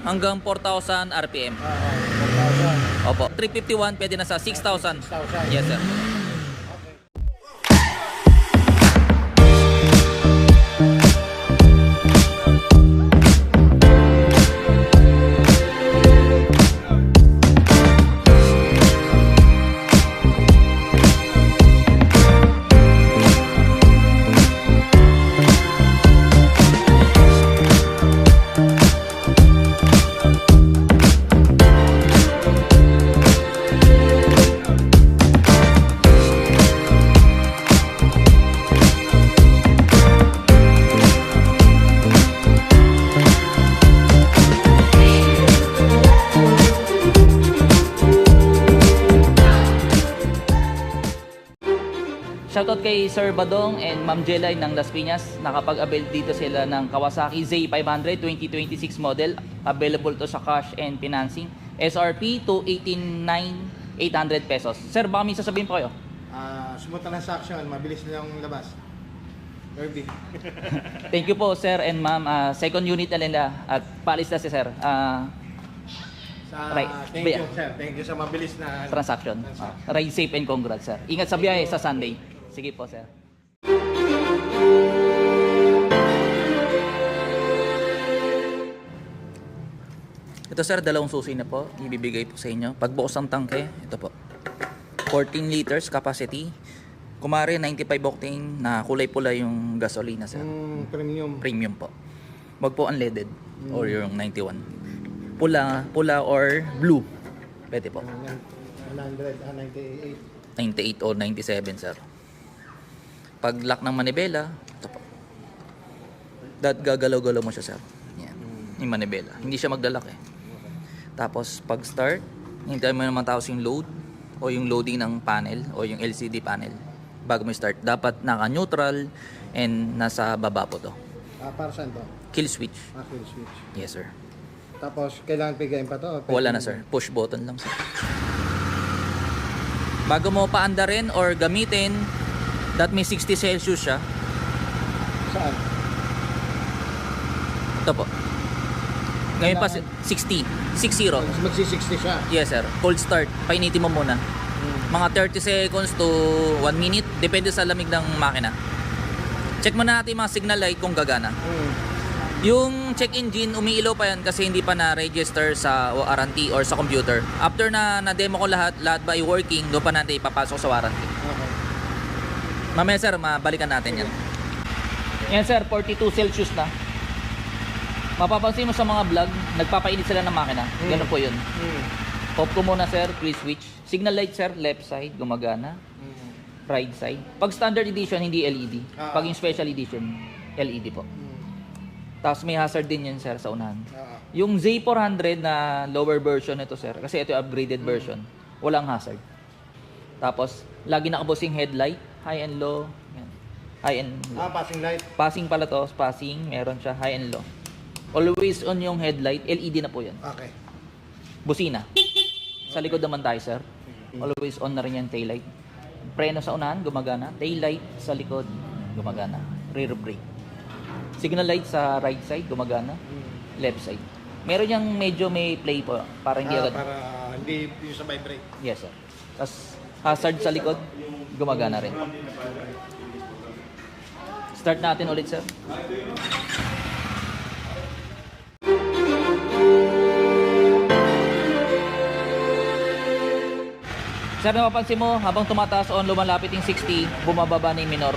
hanggang 4,000 RPM. 4,000. Opo. 351 pwede na sa 6,000. 6,000. Yes, sir. Shoutout kay Sir Badong and Ma'am Jelay ng Las Piñas. Nakapag-avail dito sila ng Kawasaki Z500 2026 model. Available to sa cash and financing. SRP to 18,800 pesos. Sir, baka may sasabihin po kayo? Smooth transaction, mabilis nilang labas. Kirby. Thank you po, sir and ma'am. Second unit na nila at paalis na si sir. Right. Thank you, sir. Thank you sa mabilis na Transaction. Ride safe and congrats, sir. Ingat sa biyahe sa Sunday. Sige po, sir. Ito, sir, dalawang susi na po. Ibibigay po sa inyo. Pagbukas ng tangke, ito po. 14 liters capacity. Kumare 95 octane na kulay pula yung gasolina, sir. Premium. Premium po. Wag po unleaded or yung 91. Pula or blue. Pwede po. 98. 98 or 97, sir. Pag lock ng manibela, ito po. Gagalaw-galaw mo siya, sir. Yan. Yung manibela. Hindi siya magdalak eh. Tapos pag start, hintayin mo naman tapos yung load o yung loading ng panel o yung LCD panel bago mo start. Dapat naka-neutral and nasa baba po to. Para saan to? Kill switch. Kill switch. Yes, sir. Tapos, kailangan pigayin pa to? Wala na, sir. Push button lang, sir. Bago mo paandarin or gamitin, that may 60 Celsius siya. Saan? Ito po. Ngayon pa 60. 60. Magsi-60 siya. Yes, sir. Cold start. Painitin mo muna. Mga 30 seconds to 1 minute. Depende sa lamig ng makina. Check mo na natin yung mga signal light kung gagana. Yung check engine, umiilaw pa yan kasi hindi pa na-register sa warranty or sa computer. After na-demo ko lahat by working, doon pa natin ipapasok sa warranty. Okay. Mamaya, sir, mabalikan natin yan. Yan, sir, 42 Celsius na. Mapapansin mo sa mga vlog, nagpapainit sila ng makina. Ganun po yun. Off ko muna, sir, free switch. Signal light, sir, left side, gumagana. Right side. Pag standard edition, hindi LED. Pag yung special edition, LED po. Tapos may hazard din yan, sir, sa unahan. Yung Z400 na lower version nito, sir, kasi ito yung upgraded version, walang hazard. Tapos, lagi nakabosing headlight, high and low. Yan. High and low. Passing light. Passing pala to, passing, meron siya high and low. Always on yung headlight, LED na po yan. Okay. Busina. Sa likod naman tayo, sir. Always on na rin yung taillight. Preno sa unahan, gumagana. Taillight sa likod, gumagana. Rear brake. Signal light sa right side, gumagana. Left side. Meron yung medyo may play po. Para hindi agad. Para hindi yung sa vibrate. Yes, sir. Tapos hazard sa likod, gumagana rin. Start natin ulit, sir. Sir, napapansin mo, habang tumataas on, lumalapit yung 60, bumababa na yung minor.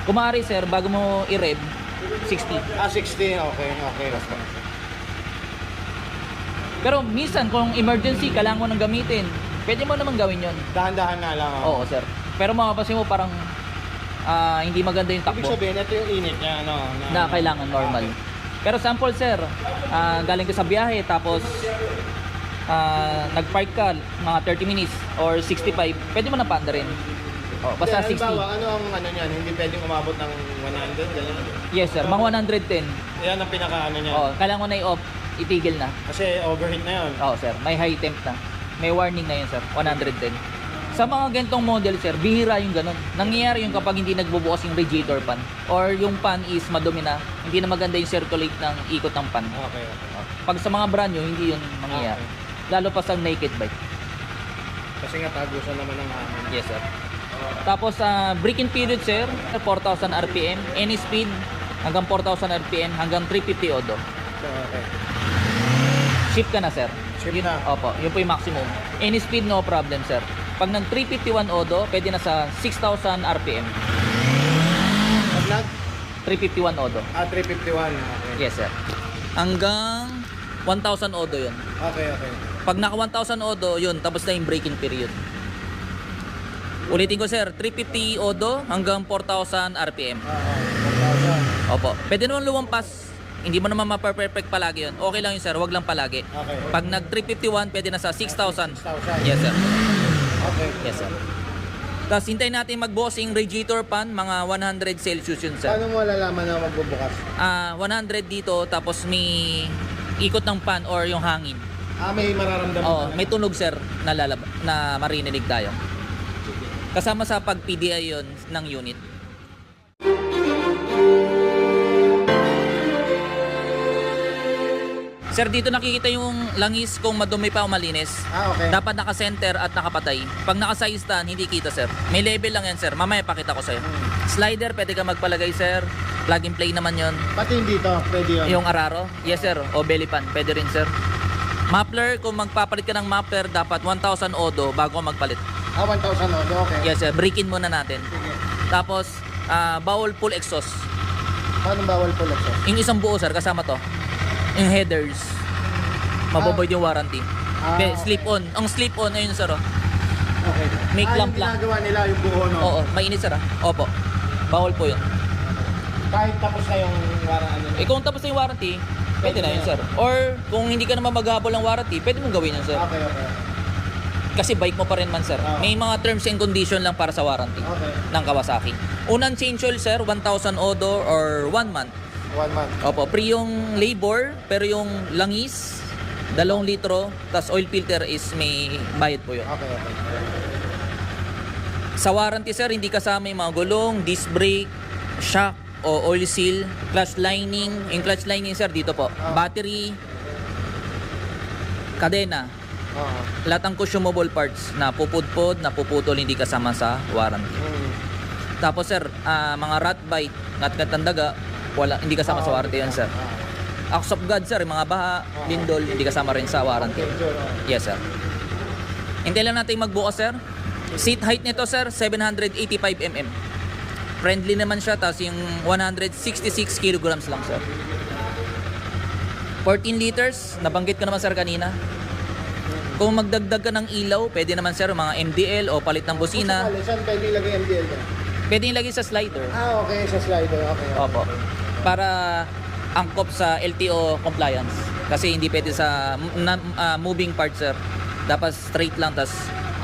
Kumari, sir, bago mo i-rev, 60. 60. Okay. Pero minsan, kung emergency, kailangan mo nang gamitin, pwede mo naman gawin yon. Dahan-dahan na lang. Oo, sir. Pero mapapansin mo, parang hindi maganda yung takbo. Ibig sabihin, ito yung init niya, Na kailangan normal. Pero sample, sir, galing ka sa biyahe, tapos nag-park ka mga 30 minutes or 65, pwede mo na paanda rin. Oh, basta 60. Halimbawa, ano ang niyan? Hindi pwedeng umabot ng 100, ganyan. Yes, sir. Mga 110. Yan ang pinaka niya. Oh, kailangan mo na i-off, itigil na. Kasi overheat na yun. Oh, sir. May high temp na. May warning na yun, sir. 110. Sa mga ganitong model, sir, bihira yung ganun. Nangyayari yung kapag hindi nagbubukas yung radiator pan or yung pan is madumi na, hindi na maganda yung circulate ng ikot ng pan. Okay. Pag sa mga brand new, hindi yun mangyayari. Lalo pa sa naked bike. Kasi nga tagusan naman ng hangin. Yes, sir. Tapos sa braking period, sir, 4,000 RPM, any speed hanggang 4,000 RPM hanggang 350 odo. Okay. Shift ka na, sir. Shift Yun, na. Opo, yun po yung maximum. Any speed, no problem, sir. Pag nag 351 odo, pwede na sa 6,000 RPM. Pag nag 351 odo. 351. Okay. Yes, sir. Hanggang 1,000 odo yun. Okay. Pag naka 1,000 odo, yun, tapos na yung braking period. Ulitin ko, sir, 350 odo hanggang 4,000 RPM. 1,000. Opo. Pwede naman lumampas. Hindi mo naman ma-perfect palagi yun. Okay lang yun, sir. Wag lang palagi. Okay. Pag nag 351, pwede na sa 6,000. 6,000. Yes, sir. Okay. Yes, sir. Tapos hintayin natin magbukas yung radiator pan, mga 100 Celsius yun, sir. Paano mo malalaman na magbubukas? 100 dito, tapos may ikot ng pan or yung hangin. May mararamdaman Oh, ka na. may tunog, sir, na marinig tayo. Kasama sa pag-PDI yun ng unit. Sir, dito nakikita yung langis kung madumi pa o malinis. Okay. Dapat naka-center at nakapatay. Pag naka-side stand, hindi kita, sir. May level lang yan, sir. Mamaya pakita ko sa'yo. Slider, pwede ka magpalagay, sir. Plug and play naman yon. Pati hindi to, pwede yun. Yung araro, yes, sir. O belly pan, pwede rin, sir. Muffler, kung magpapalit ka ng muffler, dapat 1,000 odo bago magpalit. 1,000 odo, okay. Yes, sir. Break-in muna natin. Sige. Tapos, bawal full exhaust. Paano bawal po lang siya? Yung isang buo, sir, kasama to. Yung headers. Maboboid yung warranty. Okay. Slip-on. Ang slip-on, ayun, sir. Oh. Okay. May clamp yung lang. ginagawa nila yung buo, no? Oo, mainit, sir. Opo. Bawal po yun. Kahit tapos na yung warranty. Kung tapos na yung warranty, pwede na yun, sir. Or, kung hindi ka naman maghabol ng warranty, pwede mong gawin yun, sir. Okay. Kasi bike mo pa rin man, sir. May mga terms and condition lang para sa warranty Okay. ng Kawasaki. Unang change oil, sir, 1,000 odo or 1 month. 1 month. Opo, free yung labor, pero yung langis, 2 litro, tas oil filter is may bayad po yun. Okay. Sa warranty, sir, hindi kasama yung mga gulong, disc brake, shock, o oil seal, clutch lining. Yung clutch lining, sir, dito po. Battery, kadena, Oo. lahat ng consumable parts na pupudpod, na puputol, hindi kasama sa warranty. Tapos, sir, mga rat bite, ngat-ngat ng daga, wala, hindi kasama sa warranty yan, sir. Acts of God, sir, mga baha, lindol, hindi kasama rin sa warranty. Okay, sure. Yes, sir. Hintay lang natin magbukas, sir. Seat height nito, sir, 785 mm. Friendly naman siya, tapos yung 166 kilograms lang, sir. 14 liters, nabanggit ko naman, sir, kanina. Kung magdagdag ka ng ilaw, pwede naman, sir, mga MDL o palit ng busina. Kung sakali, saan pwede ilagay MDL ka? Pwede ilagay sa slider. Okay, sa slider. Okay. Opo. Para angkop sa LTO compliance. Kasi hindi pwede sa moving part, sir. Dapat straight lang, tas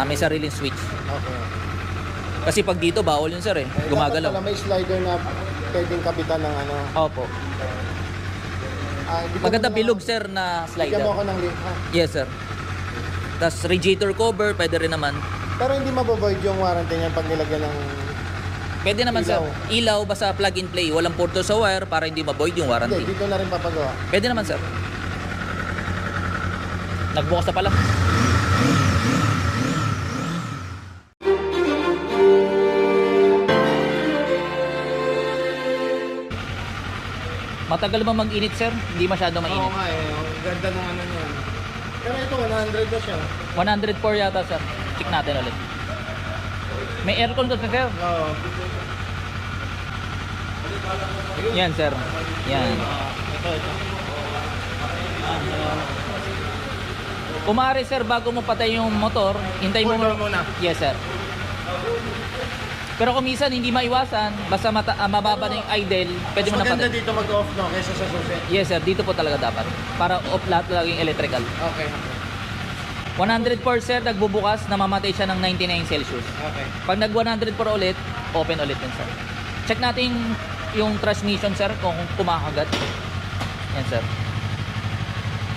may sariling switch. Okay. Kasi pag dito, bawal yun, sir, eh. Dapat Gumagalaw. pala may slider na pwedeng kapitan ng ano. Opo. Bigyan Maganda mo na- bilog, sir, na Bigyan slider. mo ako ng link, ha? Yes, sir. Tas radiator cover, pwede rin naman. Pero hindi mabovoid yung warranty niya pag nilagyan ng... Pwede naman, Ilaw. sir. Ilaw, basta plug and play. Walang porto sa wire para hindi ma-void yung Hindi, warranty. dito na rin papagawa. Pwede naman, sir. Nagbukas na pala. Matagal ba mag-init, sir? Hindi masyado Oo mainit. nga eh. Ang ganda ng ano niya. Pero ito, 100 na siya. 104 yata, sir. Check natin ulit. May aircon to, sir. Oo. Yan, sir. Yan. Ito. Kumari, sir, bago mo patay yung motor, hintay mo Cool down muna. Yes, sir. Pero kung minsan hindi maiwasan, basta mababa na yung idle, pwede mo na Maganda patay. dito mag-off, no? Kaysa sa susi. Yes, sir. Dito po talaga dapat. Para off lahat laging electrical. Okay. 104, sir, nagbubukas, namamatay siya ng 99 Celsius. Okay. Pag nag 104 ulit, open ulit yun, sir. Check natin yung transmission, sir, kung kumakagat. Yan, sir.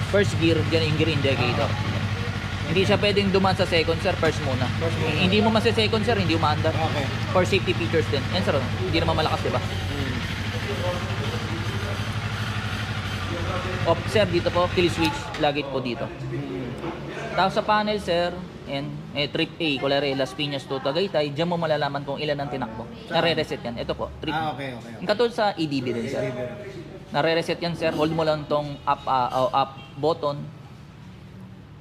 First gear, dyan yung gear indicator. Hindi siya pwedeng dumaan sa second sir, first muna. First muna. Hindi mo mas second sir, hindi umaandar. Okay. For safety features din. Yan sir, hindi naman malakas, di ba? Off sir, dito po, kill switch, lagi po dito. Tapos sa panel sir, and trip A, Colare, Las Piñas to Tagaytay, diyan mo malalaman kung ilan ang tinakbo. Nare-reset yan. Ito po, trip A. Okay. Yung katulad sa EDB din sir. Nare-reset yan sir, hold mo lang tong up button.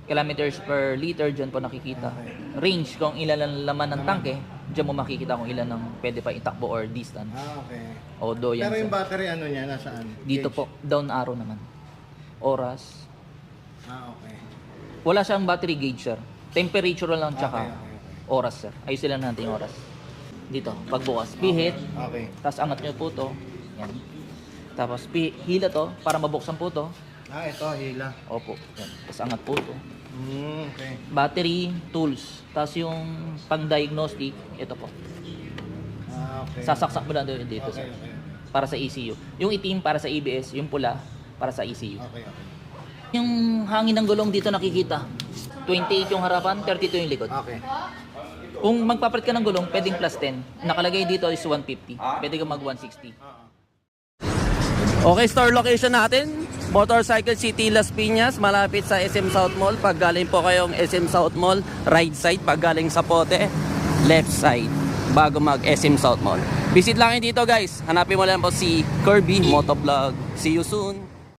Kilometers per liter, dyan po nakikita. Range, kung ilan ang laman ng tangke, dyan mo makikita kung ilan ang pwede pa itakbo or distance. Okay. O do yan Pero sir. yung battery ano niya, nasaan? Dito Gauge? po, down arrow naman. Oras. Okay. Wala siyang battery gauge sir. Temperature lang tsaka Okay. oras sir. Ayusin lang natin yung oras. Dito, pagbukas. Pihit. Okay. Tapos angat nyo po to. Yan. Tapos hila to para mabuksan po to. Ito, hila. Opo. Yan. Tapos angat po to. Okay. Battery, tools. Tapos yung pang-diagnostic, ito po. Okay. Sasaksak mo lang dito sir. Okay. Para sa ECU. Yung itim para sa ABS, yung pula para sa ECU. Okay. Yung hangin ng gulong dito nakikita. 28 yung harapan, 32 yung likod. Okay. Kung magpapalit ka ng gulong, pwedeng plus 10. Nakalagay dito is 150. Pwede ka mag 160. Okay, store location natin, Motorcycle City Las Piñas, malapit sa SM South Mall. Pag galing po kayong SM South Mall, right side. Pag galing sa Pote, left side, bago mag SM South Mall. Visit lang kayo dito guys. Hanapin mo lang po si Kirby Motovlog. See you soon.